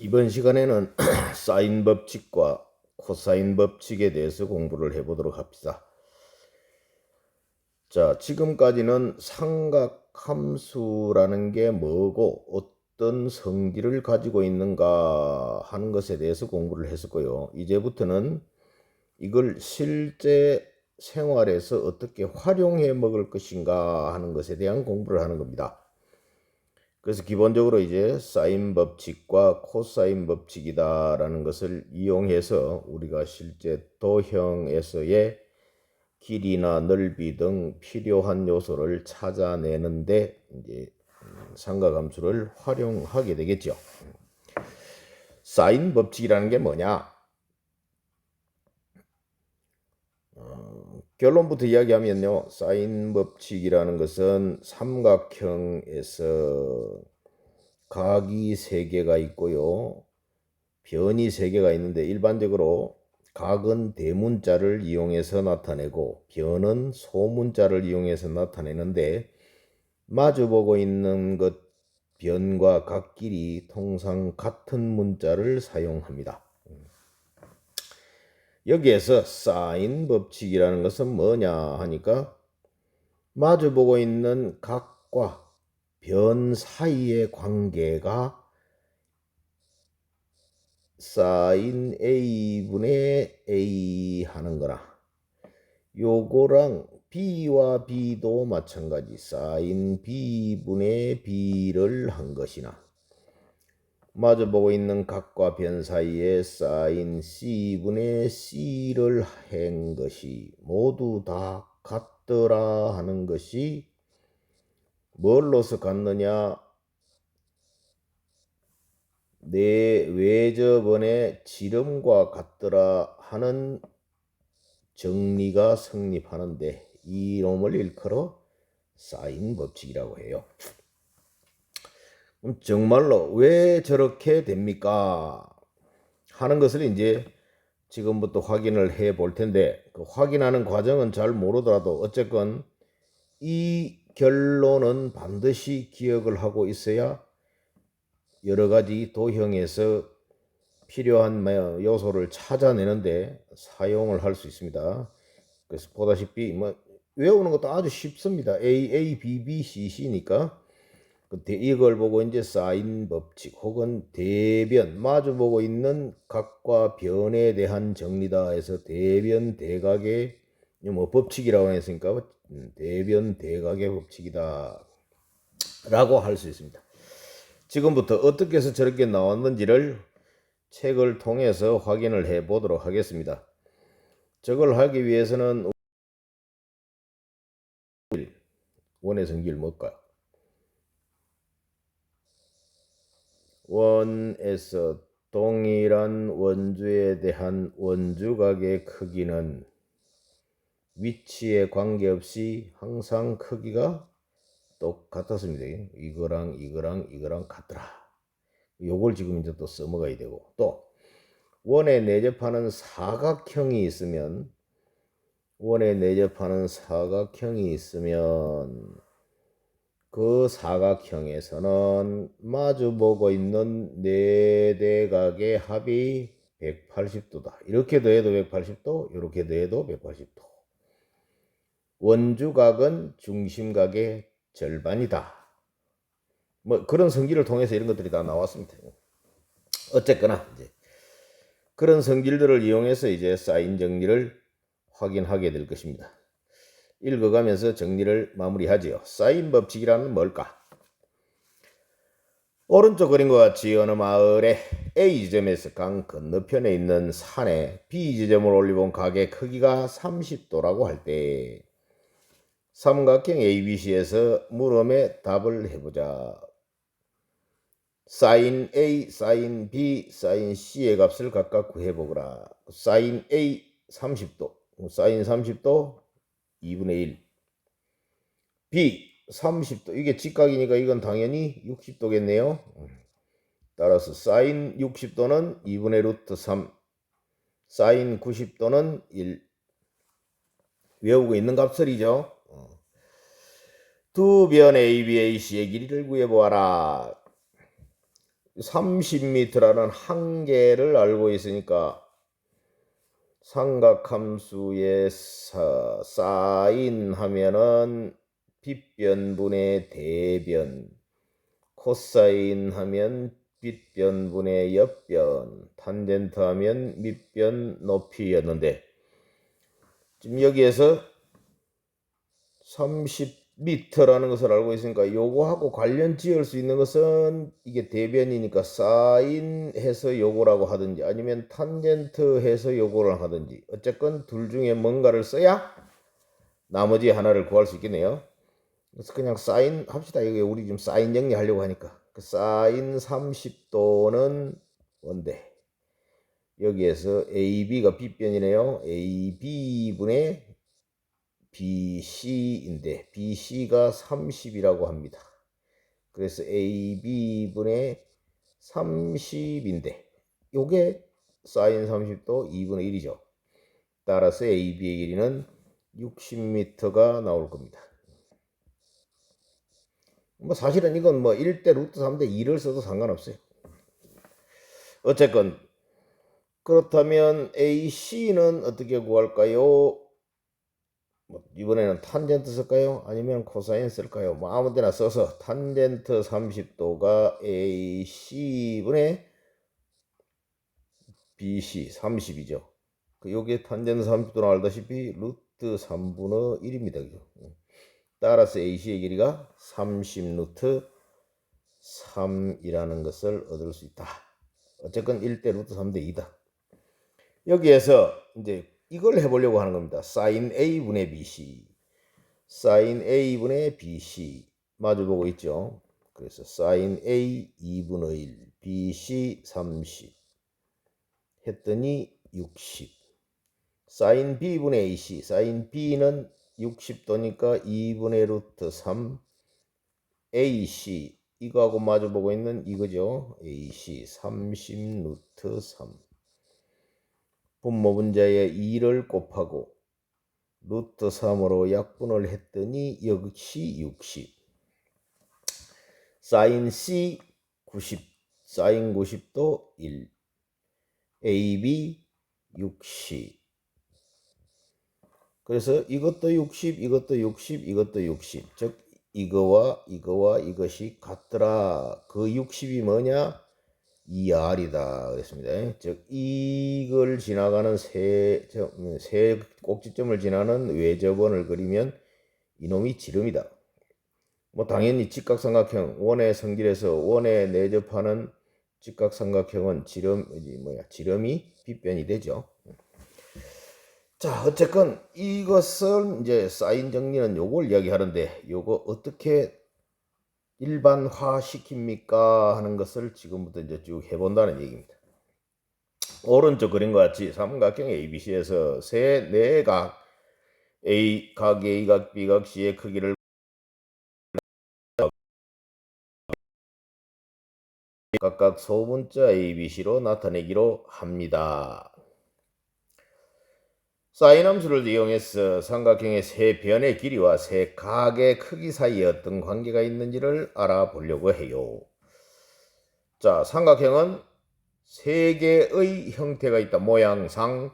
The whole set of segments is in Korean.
이번 시간에는 사인 법칙과 코사인 법칙에 대해서 공부를 해보도록 합시다. 자, 지금까지는 삼각함수라는 게 뭐고 어떤 성질을 가지고 있는가 하는 것에 대해서 공부를 했었고요. 이제부터는 이걸 실제 생활에서 어떻게 활용해 먹을 것인가 하는 것에 대한 공부를 하는 겁니다. 그래서 기본적으로 이제 사인 법칙과 코사인 법칙이다라는 것을 이용해서 우리가 실제 도형에서의 길이나 넓이 등 필요한 요소를 찾아내는데 이제 삼각함수를 활용하게 되겠죠. 사인 법칙이라는 게 뭐냐? 결론부터 이야기하면요. 사인 법칙이라는 것은 삼각형에서 각이 3개가 있고요. 변이 3개가 있는데 일반적으로 각은 대문자를 이용해서 나타내고 변은 소문자를 이용해서 나타내는데 마주보고 있는 것 변과 각끼리 통상 같은 문자를 사용합니다. 여기에서 사인 법칙이라는 것은 뭐냐 하니까 마주보고 있는 각과 변 사이의 관계가 사인 A분의 A 하는 거나 요거랑 B와 B도 마찬가지 사인 B분의 B를 한 것이나 마주보고 있는 각과 변 사이에 사인 C분의 C를 한 것이 모두 다 같더라 하는 것이 뭘로서 같느냐? 내 외접원의 지름과 같더라 하는 정리가 성립하는데 이 놈을 일컬어 사인 법칙이라고 해요. 그럼 정말로 왜 저렇게 됩니까? 하는 것을 이제 지금부터 확인을 해 볼 텐데 그 확인하는 과정은 잘 모르더라도 어쨌건 이 결론은 반드시 기억을 하고 있어야 여러 가지 도형에서 필요한 요소를 찾아내는데 사용을 할 수 있습니다. 그래서 보다시피 외우는 것도 아주 쉽습니다. A, B, B, C, C니까 이걸 보고 이제 사인 법칙 혹은 대변 마주보고 있는 각과 변에 대한 정리다 해서 대변 대각의 법칙이라고 했으니까 대변 대각의 법칙이다 라고 할 수 있습니다. 지금부터 어떻게 해서 저렇게 나왔는지를 책을 통해서 확인을 해 보도록 하겠습니다. 저걸 하기 위해서는 원의 성질 뭘까요? 원에서 동일한 원주에 대한 원주각의 크기는 위치에 관계없이 항상 크기가 똑같았습니다. 이거랑 같더라. 요걸 지금 이제 또 써먹어야 되고 또 원에 내접하는 사각형이 있으면 그 사각형에서는 마주보고 있는 네 대각의 합이 180도다. 이렇게 더해도 180도, 이렇게 더해도 180도. 원주각은 중심각의 절반이다. 그런 성질을 통해서 이런 것들이 다 나왔습니다. 어쨌거나 이제 그런 성질들을 이용해서 이제 사인 정리를 확인하게 될 것입니다. 읽어가면서 정리를 마무리하지요. 사인 법칙이란 뭘까? 오른쪽 그림과 같이 어느 마을에 A 지점에서 강 건너편에 있는 산에 B 지점을 올려본 각의 크기가 30도라고 할 때 삼각형 ABC에서 물음에 답을 해보자. 사인 A, 사인 B, 사인 C의 값을 각각 구해보거라. 사인 A 30도, 사인 30도 2분의 1. B 30도, 이게 직각이니까 이건 당연히 60도겠네요. 따라서 사인 60도는 2분의 루트 3, 사인 90도는 1. 외우고 있는 값들이죠. 두 변 AB, AC의 길이를 구해보아라. 30m라는 한계를 알고 있으니까 삼각함수의 사인 하면은 빗변분의 대변, 코사인 하면 빗변분의 옆변, 탄젠트 하면 밑변 높이였는데 지금 여기에서 30m라는 것을 알고 있으니까 요거하고 관련 지을 수 있는 것은 이게 대변이니까 사인 해서 요거라고 하든지 아니면 탄젠트 해서 요거를 하든지 어쨌건 둘 중에 뭔가를 써야 나머지 하나를 구할 수 있겠네요. 그래서 그냥 사인 합시다. 여기 우리 지금 사인 정리하려고 하니까 그 사인 30도는 뭔데? 여기에서 AB가 B변이네요. AB분의 BC인데 BC가 30이라고 합니다. 그래서 AB분의 30인데 요게 사인 30도 2분의 1이죠. 따라서 AB의 길이는 60m가 나올 겁니다. 뭐 사실은 이건 뭐 1대 루트 3대 2를 써도 상관없어요. 어쨌건 그렇다면 AC는 어떻게 구할까요? 뭐 이번에는 탄젠트 쓸까요? 아니면 코사인 쓸까요? 뭐 아무 데나 써서 탄젠트 30도가 AC분의 BC 30이죠. 여기에 탄젠트 30도는 알다시피 루트 3분의 1입니다. 따라서 AC의 길이가 30 루트 3이라는 것을 얻을 수 있다. 어쨌건 1대 루트 3대 2다. 여기에서 이제 이걸 해보려고 하는 겁니다. 사인 A분의 BC, 사인 A분의 BC 마주보고 있죠. 그래서 사인 A 2분의 1, BC 30 했더니 60. 사인 B분의 AC, 사인 B는 60도니까 2분의 루트 3 AC 이거하고 마주보고 있는 이거죠. AC 30 루트 3 분모 분자에 2를 곱하고 루트 3으로 약분을 했더니 역시 60. 사인 C 90, 사인 90도 1, AB 60. 그래서 이것도 60, 이것도 60, 이것도 60. 즉 이거와 이것이 같더라. 그 60이 뭐냐? 2R이다 그랬습니다. 즉 이걸 지나가는 세 꼭지점을 지나는 외접원을 그리면 이놈이 지름이다. 뭐 당연히 직각삼각형 원의 성질에서 원에 내접하는 직각삼각형은 지름이 빗변이 되죠. 자, 어쨌건 이것을 이제 사인 정리는 요걸 이야기하는데 요거 어떻게 일반화 시킵니까 하는 것을 지금부터 이제 쭉 해본다는 얘기입니다. 오른쪽 그림과 같이 삼각형 ABC에서 세 내각 각 A, 각 B, 각 C의 크기를 각각 소문자 ABC로 나타내기로 합니다. 사인 함수를 이용해서 삼각형의 세 변의 길이와 세 각의 크기 사이에 어떤 관계가 있는지를 알아보려고 해요. 자, 삼각형은 세 개의 형태가 있다. 모양상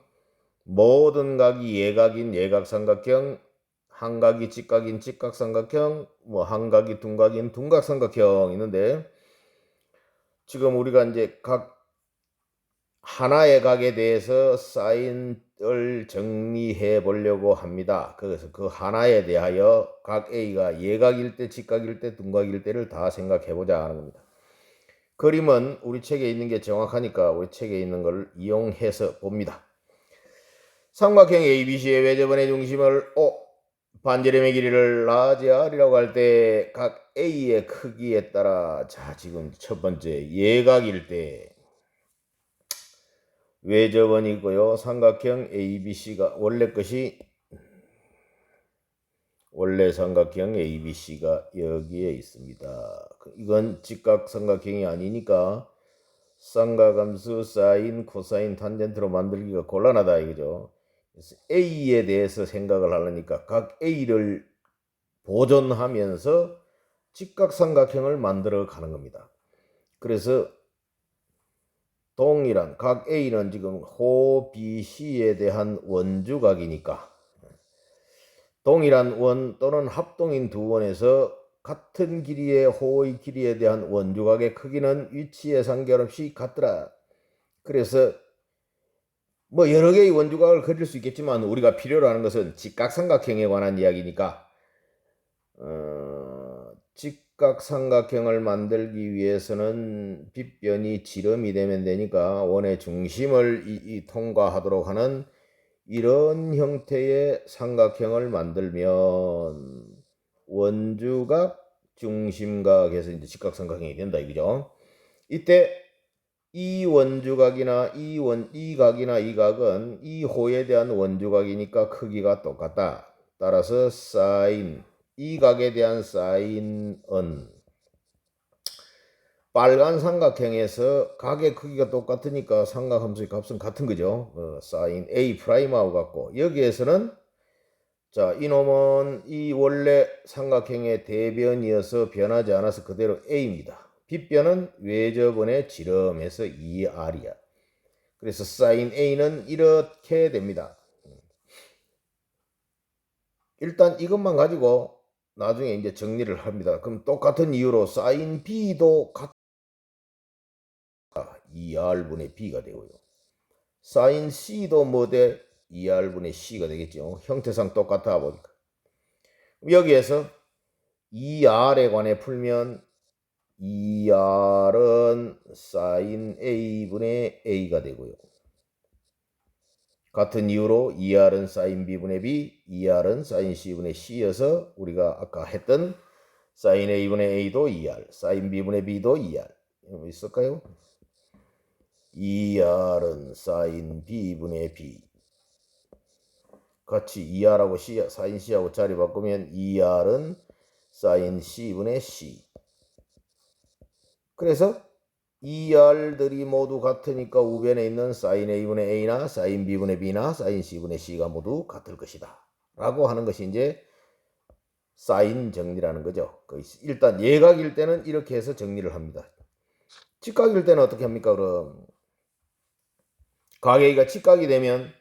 모든 각이 예각인 예각삼각형, 한각이 직각인 직각삼각형, 뭐 한각이 둔각인 둔각삼각형 있는데 지금 우리가 이제 각 하나의 각에 대해서 사인을 정리해 보려고 합니다. 그래서 그 하나에 대하여 각 A가 예각일 때, 직각일 때, 둔각일 때를 다 생각해 보자 하는 겁니다. 그림은 우리 책에 있는 게 정확하니까 우리 책에 있는 걸 이용해서 봅니다. 삼각형 ABC의 외접원의 중심을 O, 반지름의 길이를 라지 R이라고 할 때 각 A의 크기에 따라 자 지금 첫 번째 예각일 때 외접원이고요. 삼각형 ABC가 원래 삼각형 ABC가 여기에 있습니다. 이건 직각삼각형이 아니니까 삼각함수 사인, 코사인, 탄젠트로 만들기가 곤란하다 이거죠. 그래서 A에 대해서 생각을 하려니까 각 A를 보존하면서 직각삼각형을 만들어 가는 겁니다. 그래서 동일한 각 A는 지금 호 BC에 대한 원주각이니까 동일한 원 또는 합동인 두 원에서 같은 길이의 호의 길이에 대한 원주각의 크기는 위치에 상관없이 같더라. 그래서 뭐 여러 개의 원주각을 그릴 수 있겠지만 우리가 필요로 하는 것은 직각삼각형에 관한 이야기니까 직각삼각형을 만들기 위해서는 빗변이 지름이 되면 되니까 원의 중심을 통과하도록 하는 이런 형태의 삼각형을 만들면 원주각, 중심각에서 이제 직각삼각형이 된다 이거죠. 이때 이 원주각이나 이 각이나 이 각은 이 호에 대한 원주각이니까 크기가 똑같다. 따라서 사인 이 각에 대한 사인은 빨간 삼각형에서 각의 크기가 똑같으니까 삼각함수의 값은 같은 거죠. 사인 A 프라임하고 같고 여기에서는 자 이놈은 이 원래 삼각형의 대변이어서 변하지 않아서 그대로 A입니다. 빗변은 외접원의 지름에서 2R이야. 그래서 사인 A는 이렇게 됩니다. 일단 이것만 가지고 나중에 이제 정리를 합니다. 그럼 똑같은 이유로 사인 B도 같다. 2R분의 B가 되고요. 사인 C도 뭐 돼? 2R분의 C가 되겠죠. 형태상 똑같아 보니까. 여기에서 2R에 관해 풀면 2R은 사인 A분의 A가 되고요. 같은 이유로 2R은 사인 B분의 B, 2R은 사인 C분의 C여서 우리가 아까 했던 사인 A분의 A도 2R, 사인 B분의 B도 2R. 있을까요? 2R은 사인 B분의 B. 같이 2R하고 C, 사인 C하고 자리 바꾸면 2R은 사인 C분의 C. 그래서 2R들이 모두 같으니까 우변에 있는 사인 A분의 A나 사인 B분의 B나 사인 C분의 C가 모두 같을 것이다. 라고 하는 것이 이제 사인 정리라는 거죠. 일단 예각일 때는 이렇게 해서 정리를 합니다. 직각일 때는 어떻게 합니까? 그럼 각 A가 직각이 되면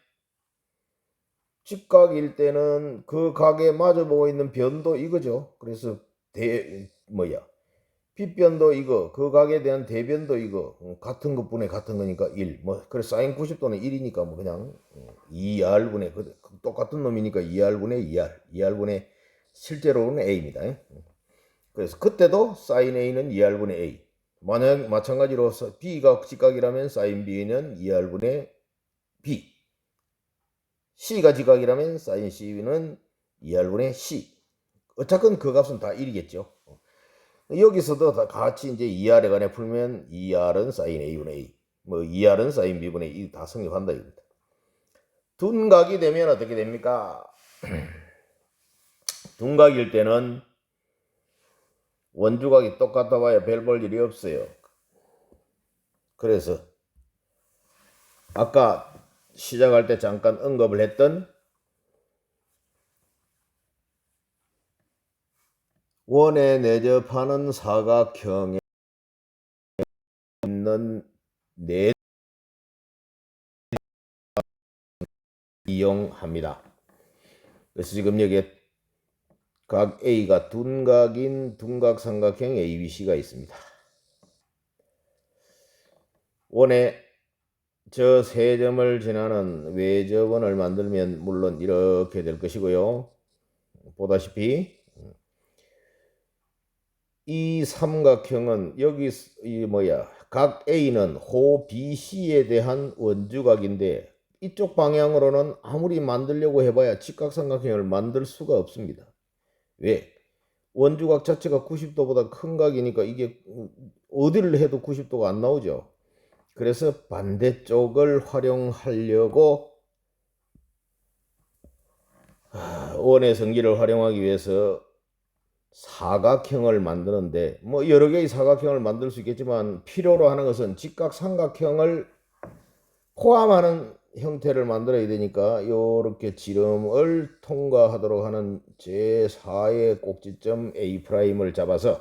직각일 때는 그 각에 마주보고 있는 변도 이거죠. 그래서 빗변도 이거, 그 각에 대한 대변도 이거 같은 것분의 같은 거니까 1. 그래서 사인 90도는 1이니까 뭐 그냥 2R분의 똑같은 놈이니까 2R분의 2R, 2R분의 실제로는 A입니다. 그래서 그때도 사인 A는 2R분의 A. 만약 마찬가지로 B가 직각이라면 사인 B는 2R분의 B. C가 직각이라면 사인 C는 2R분의 C. 어차피 그 값은 다 1이겠죠. 여기서도 다 같이 이제 2R에 관해 풀면 2R은 사인 A분의 A, 2R은 사인 B분의 A 다 성립한다 이겁니다. 둔각이 되면 어떻게 됩니까? 둔각일 때는 원주각이 똑같아 봐야 별 볼 일이 없어요. 그래서 아까 시작할 때 잠깐 언급을 했던 원에 내접하는 사각형에 있는 네 이용합니다. 그래서 지금 여기에 각 A가 둔각인 둔각삼각형 ABC가 있습니다. 원에 저 세 점을 지나는 외접원을 만들면 물론 이렇게 될 것이고요. 보다시피 이 삼각형은 여기 각 A는 호 BC에 대한 원주각인데 이쪽 방향으로는 아무리 만들려고 해봐야 직각삼각형을 만들 수가 없습니다. 왜? 원주각 자체가 90도보다 큰 각이니까 이게 어디를 해도 90도가 안 나오죠. 그래서 반대쪽을 활용하려고 원의 성질을 활용하기 위해서 사각형을 만드는데 여러 개의 사각형을 만들 수 있겠지만 필요로 하는 것은 직각삼각형을 포함하는 형태를 만들어야 되니까 이렇게 지름을 통과하도록 하는 제4의 꼭지점 A'을 잡아서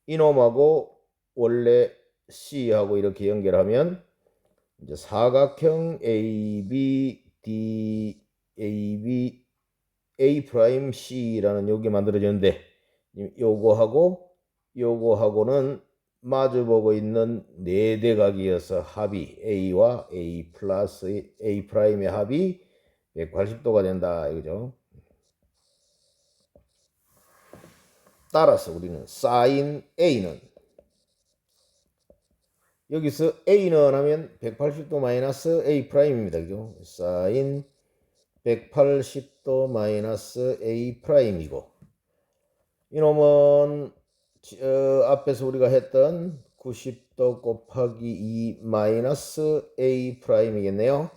이놈하고 원래 C하고 이렇게 연결하면 이제 사각형 AB A 프라임 C라는 여기 만들어졌는데 요거하고는 마주보고 있는 네 대각이어서 합이 A와 A 플러스 A 프라임의 합이 180도가 된다 이거죠. 따라서 우리는 사인 A는 여기서 A는 하면 180도 마이너스 A 프라임입니다. 그죠? 사인 180도 마이너스 A 프라임이고 이놈은 앞에서 우리가 했던 90도 곱하기 2 마이너스 A 프라임이겠네요.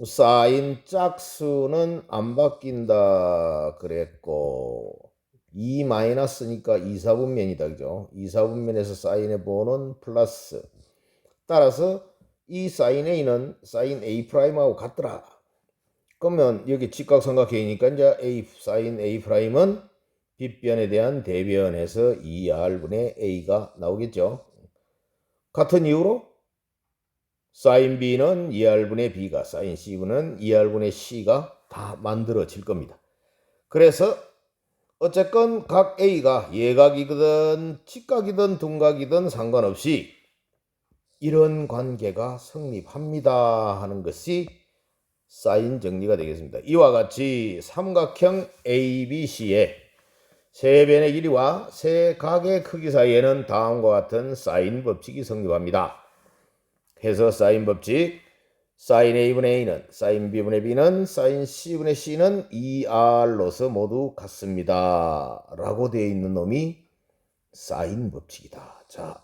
사인 짝수는 안 바뀐다 그랬고 2 마이너스니까 2, 4분면이다. 그죠? 2, 4분면에서 사인의 보는 플러스. 따라서 이 사인 A는 사인 A 프라임하고 같더라. 그러면 여기 직각삼각형이니까 이제 A 사인 A 프라임은 빗변에 대한 대변에서 2R분의 A가 나오겠죠. 같은 이유로 사인 B는 2R분의 B가 사인 C분은 2R분의 C가 다 만들어질 겁니다. 그래서 어쨌건 각 A가 예각이든 직각이든 둔각이든 상관없이 이런 관계가 성립합니다 하는 것이 사인 정리가 되겠습니다. 이와 같이 삼각형 ABC의 세 변의 길이와 세 각의 크기 사이에는 다음과 같은 사인 법칙이 성립합니다. 해서 사인 법칙 사인 A분의 A는 사인 B분의 B는 사인 C분의 C는 2R로서 모두 같습니다 라고 되어 있는 놈이 사인 법칙이다. 자,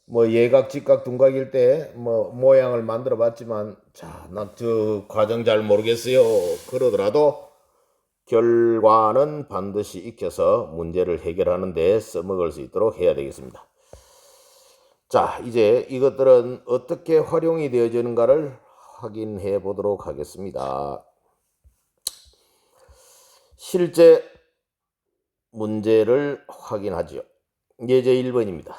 뭐 예각 직각 둔각일 때 뭐 모양을 만들어 봤지만 자, 나 저 과정 잘 모르겠어요 그러더라도 결과는 반드시 익혀서 문제를 해결하는 데 써먹을 수 있도록 해야 되겠습니다. 자, 이제 이것들은 어떻게 활용이 되어지는가를 확인해 보도록 하겠습니다. 실제 문제를 확인하죠. 예제 1번입니다.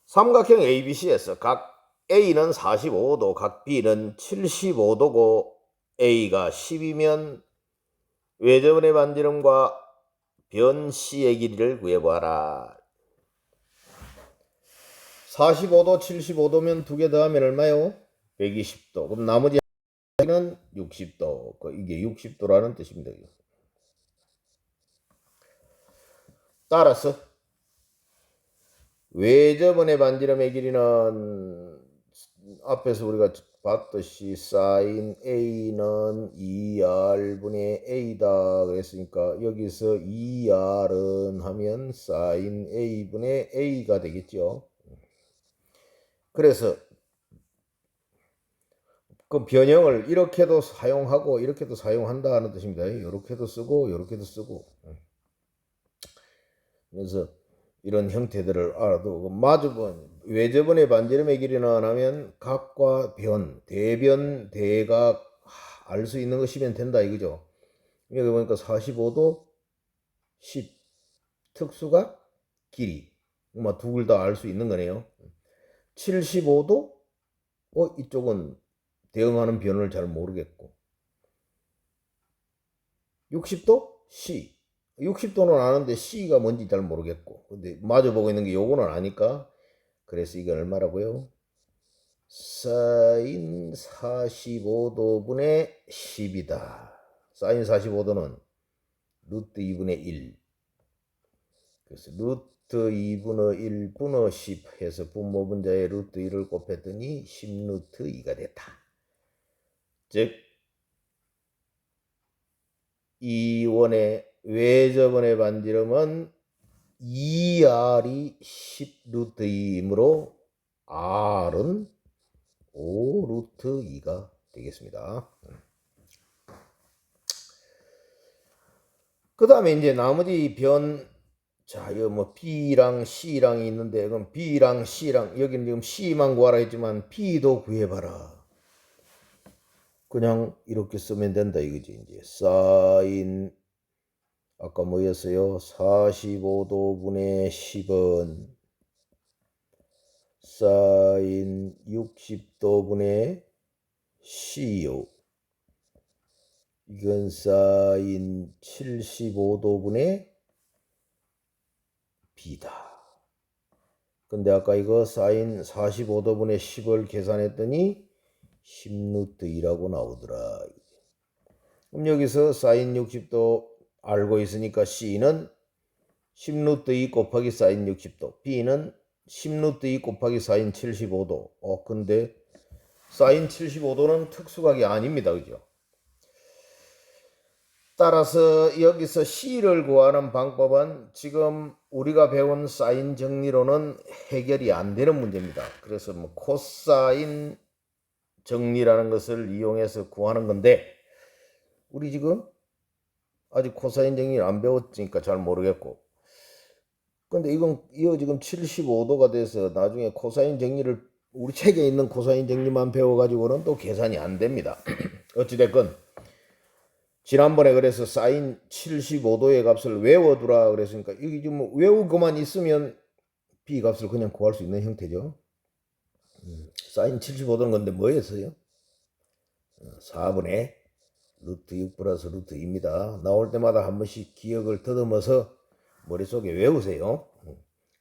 삼각형 ABC에서 각 A는 45도, 각 B는 75도고 A가 10이면 외접원의 반지름과 변 C의 길이를 구해보아라. 45도, 75도면 두 개 더하면 얼마요? 120도. 그럼 나머지 는 60도. 이게 60도라는 뜻입니다. 따라서 외접원의 반지름의 길이는 앞에서 우리가 봤듯이 사인 A는 2R분의 A다 그랬으니까 여기서 2R은 하면 사인 A분의 A가 되겠죠. 그래서 그 변형을 이렇게도 사용하고 이렇게도 사용한다 하는 뜻입니다. 이렇게도 쓰고 이렇게도 쓰고. 그래서 이런 형태들을 알아도 마주본 외접원의 반지름의 길이는 하면 각과 변, 대변, 대각 알 수 있는 것이면 된다 이거죠. 여기 보니까 45도 10 특수가 길이 둘 다 알 수 있는 거네요. 75도 이쪽은 대응하는 변을 잘 모르겠고 60도 C 60도는 아는데 C가 뭔지 잘 모르겠고 근데 마주 보고 있는 게 요거는 아니까 그래서 이게 얼마라고요? 사인 45도분의 10이다. 사인 45도는 루트 2분의 1 그래서 루트 2분의 1 분의 10 해서 분모분자에 루트 1을 곱했더니 10 루트 2가 됐다. 즉 이 원의 외접원의 반지름은 2R이 10 루트 2이므로 R은 5 루트 2가 되겠습니다. 그 다음에 이제 나머지 변, 자, 이거 뭐 B랑 C랑이 있는데, 그럼 B랑 C랑, 여기는 지금 C만 구하라 했지만 B도 구해봐라. 그냥 이렇게 쓰면 된다 이거지. 이제 사인 아까 뭐였어요? 45도분의 10은 사인 60도분의 C요. 이건 사인 75도분의 B다. 근데 아까 이거 사인 45도분의 10을 계산했더니 10루트 2라고 나오더라. 그럼 여기서 사인 60도 알고 있으니까 C는 10루트 2 곱하기 사인 60도, B는 10루트 2 곱하기 사인 75도. 근데 사인 75도는 특수각이 아닙니다. 그죠? 따라서 여기서 C를 구하는 방법은 지금 우리가 배운 사인 정리로는 해결이 안 되는 문제입니다. 그래서 뭐 코사인 정리라는 것을 이용해서 구하는 건데, 우리 지금 아직 코사인 정리를 안 배웠으니까 잘 모르겠고, 근데 이거 지금 75도가 돼서 나중에 코사인 정리를, 우리 책에 있는 코사인 정리만 배워가지고는 또 계산이 안 됩니다. 어찌됐건 지난번에 그래서 사인 75도의 값을 외워두라 그랬으니까 이게 좀 외우고만 있으면 B 값을 그냥 구할 수 있는 형태죠. 사인 75도는 건데 뭐였어요? 4분의 루트 6 플러스 루트 2입니다. 나올 때마다 한 번씩 기억을 더듬어서 머릿속에 외우세요.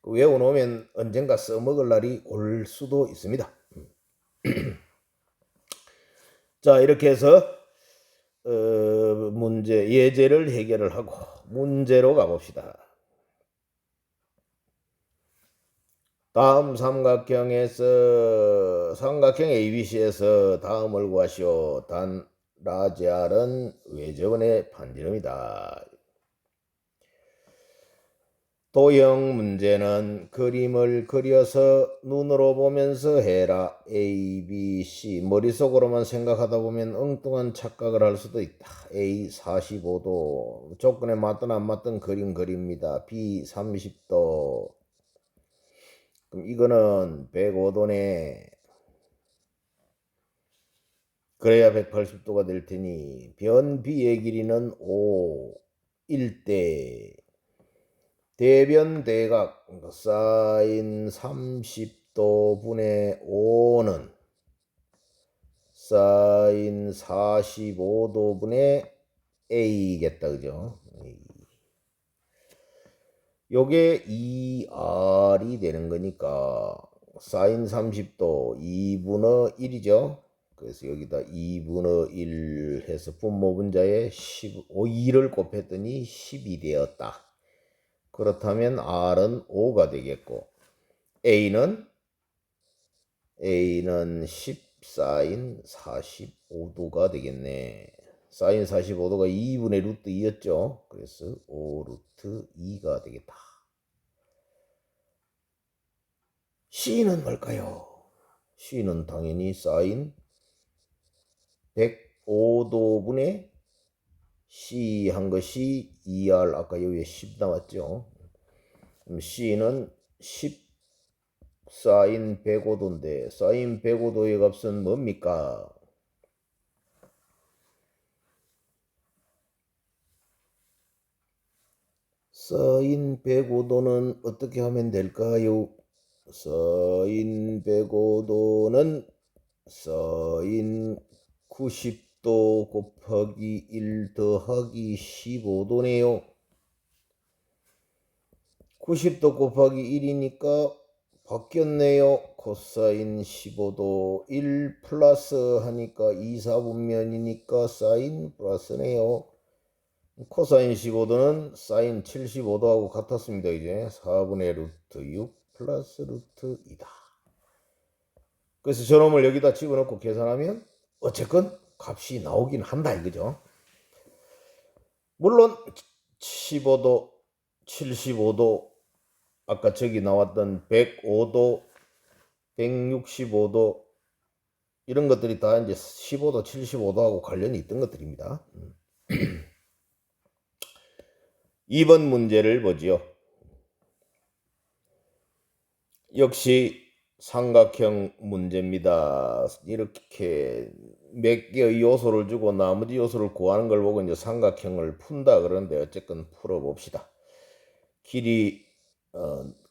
외워놓으면 언젠가 써먹을 날이 올 수도 있습니다. 자, 이렇게 해서 문제 예제를 해결을 하고 문제로 가봅시다. 다음 삼각형에서 삼각형 ABC에서 다음을 구하시오. 단 라지 R은 외접원의 반지름이다. 도형 문제는 그림을 그려서 눈으로 보면서 해라. A, B, C 머릿속으로만 생각하다 보면 엉뚱한 착각을 할 수도 있다. A 45도 조건에 맞든 안 맞든 그림 그립니다. B 30도 그럼 이거는 105도네. 그래야 180도가 될 테니 변 B의 길이는 5, 1대 대변 대각 사인 30도 분의 5는 사인 45도 분의 A겠다. 그죠? 요게 2R이 되는 거니까 사인 30도 2분의 1이죠. 그래서 여기다 2분의 1 해서 분모분자에 2를 곱했더니 10이 되었다. 그렇다면 R은 5가 되겠고 A는 10 사인 45도가 되겠네. 사인 45도가 2분의 루트 2였죠. 그래서 5 루트 2가 되겠다. C는 뭘까요? C는 당연히 사인 105도분의 C 한 것이 2R, 아까 여기에 10 나왔죠. 그럼 C는 10 사인 105도인데 사인 105도의 값은 뭡니까? 사인 105도는 어떻게 하면 될까요? 사인 105도는 사인 90도 곱하기 1 더하기 15도네요. 90도 곱하기 1이니까 바뀌었네요. 코사인 15도 1 플러스 하니까 2, 4분면이니까 사인 플러스네요. 코사인 15도는 사인 75도하고 같았습니다. 이제 4분의 루트 6 플러스 루트 2다. 그래서 저놈을 여기다 집어넣고 계산하면 어쨌건 값이 나오긴 한다 이거죠. 물론 15도, 75도, 아까 저기 나왔던 105도, 165도 이런 것들이 다 이제 15도, 75도하고 관련이 있던 것들입니다. 2번 문제를 보지요. 역시 삼각형 문제입니다. 이렇게 몇 개의 요소를 주고 나머지 요소를 구하는 걸 보고 이제 삼각형을 푼다 그러는데 어쨌건 풀어봅시다. 길이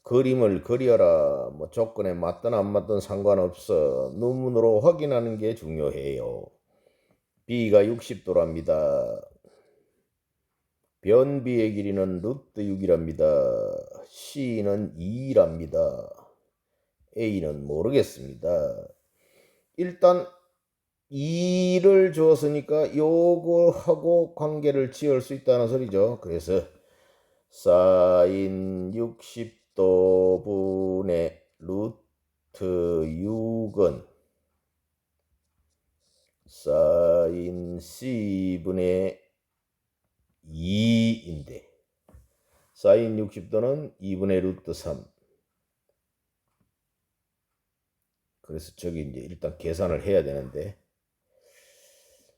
그림을 그려라. 뭐 조건에 맞든 안 맞든 상관없어. 눈으로 확인하는 게 중요해요. B가 60도랍니다. 변비의 길이는 루트 6이랍니다. C는 2랍니다. A는 모르겠습니다. 일단 2를 주었으니까 요거하고 관계를 지을 수 있다는 소리죠. 그래서 사인 60도 분의 루트 6은 사인 C분의 2인데 사인 60도는 2분의 루트 3. 그래서 저기 이제 일단 계산을 해야 되는데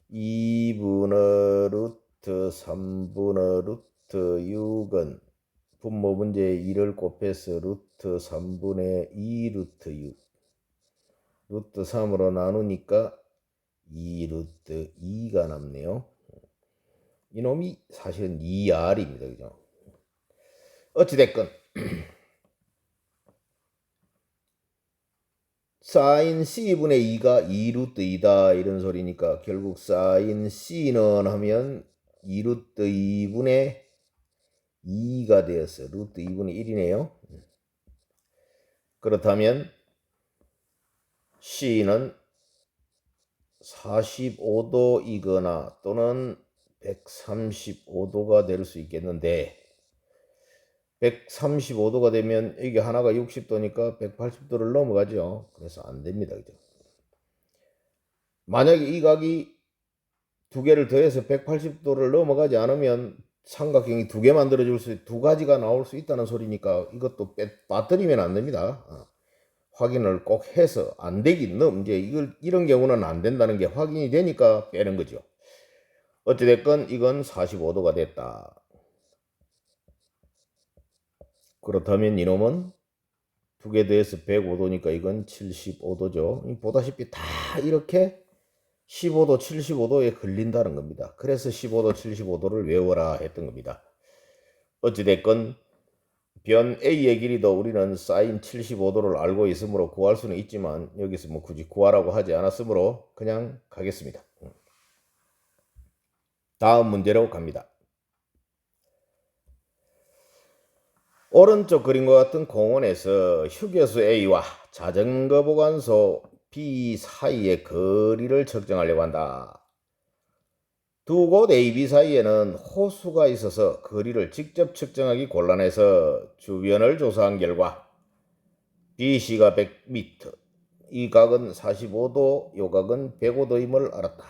2분의 루트 3분의 루트 6은 분모 문제에 2를 곱해서 루트 3분의 2 루트 6 루트 3으로 나누니까 2 루트 2가 남네요. 이놈이 사실은 2R입니다. 그죠? 어찌됐건 사인 C분의 2가 2 루트 2다 이런 소리니까 결국 사인 C는 하면 2 루트 2분의 2가 되었어. 루트 2분의 1이네요. 그렇다면 C는 45도이거나 또는 135도가 될 수 있겠는데 135도가 되면 이게 하나가 60도니까 180도를 넘어가죠. 그래서 안 됩니다. 그죠? 만약에 이 각이 두 개를 더해서 180도를 넘어가지 않으면 삼각형이 두 개 만들어줄 수, 두 가지가 나올 수 있다는 소리니까 이것도 빠뜨리면 안 됩니다. 확인을 꼭 해서 안 되긴 이제 이런 경우는 안 된다는 게 확인이 되니까 빼는 거죠. 어찌됐건 이건 45도가 됐다. 그렇다면 이놈은 두 개 더해서 105도니까 이건 75도죠. 보다시피 다 이렇게 15도, 75도에 걸린다는 겁니다. 그래서 15도, 75도를 외워라 했던 겁니다. 어찌됐건 변 A의 길이도 우리는 사인 75도를 알고 있으므로 구할 수는 있지만 여기서 뭐 굳이 구하라고 하지 않았으므로 그냥 가겠습니다. 다음 문제로 갑니다. 오른쪽 그림과 같은 공원에서 휴게소 A와 자전거 보관소 B 사이의 거리를 측정하려고 한다. 두 곳 A, B 사이에는 호수가 있어서 거리를 직접 측정하기 곤란해서 주변을 조사한 결과 BC가 100m, 이 각은 45도, 이 각은 105도임을 알았다.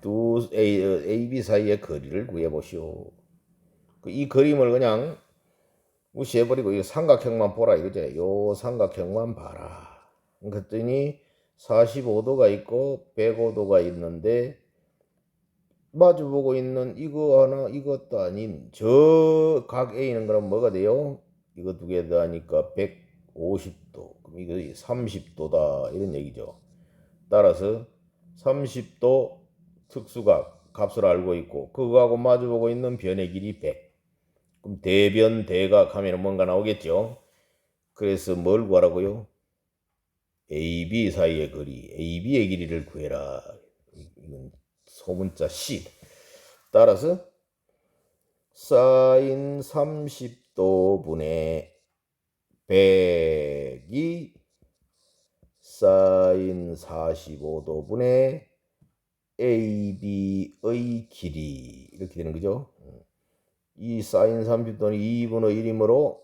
두 A, B 사이의 거리를 구해보시오. 이 그림을 그냥 무시해버리고 이 삼각형만 보라 이거지. 요 삼각형만 봐라. 그랬더니 45도가 있고 105도가 있는데 마주보고 있는 이거 하나 이것도 아닌 저 각 A는 그럼 뭐가 돼요? 이거 두 개 더하니까 150도. 그럼 이거 30도다 이런 얘기죠. 따라서 30도 특수각 값을 알고 있고 그거하고 마주보고 있는 변의 길이 100. 그럼 대변 대각 하면 뭔가 나오겠죠. 그래서 뭘 구하라고요? AB 사이의 거리, AB의 길이를 구해라. 이건 소문자 C. 따라서 사인 30도 분의 100이 사인 45도 분의 AB의 길이 이렇게 되는 거죠. 이 사인 30도는 2분의 1이므로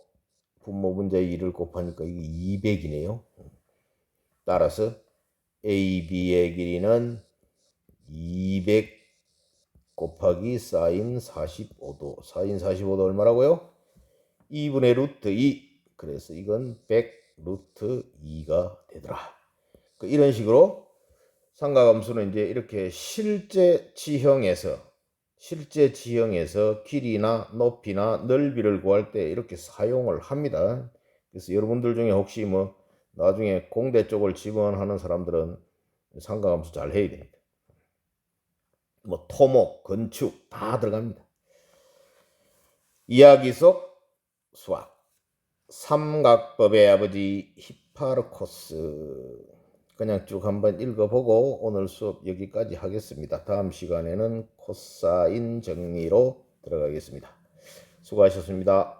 분모 분자에 2를 곱하니까 이게 200이네요. 따라서 AB의 길이는 200 곱하기 사인 45도. 사인 45도 얼마라고요? 2분의 루트 2. 그래서 이건 100 루트 2가 되더라. 이런 식으로 삼각함수는 이제 이렇게 실제 지형에서 길이나 높이나 넓이를 구할 때 이렇게 사용을 합니다. 그래서 여러분들 중에 혹시 뭐 나중에 공대 쪽을 지원하는 사람들은 삼각함수 잘 해야 됩니다. 뭐 토목, 건축 다 들어갑니다. 이야기 속 수학. 삼각법의 아버지 히파르코스 그냥 쭉 한번 읽어보고 오늘 수업 여기까지 하겠습니다. 다음 시간에는 코사인 정리로 들어가겠습니다. 수고하셨습니다.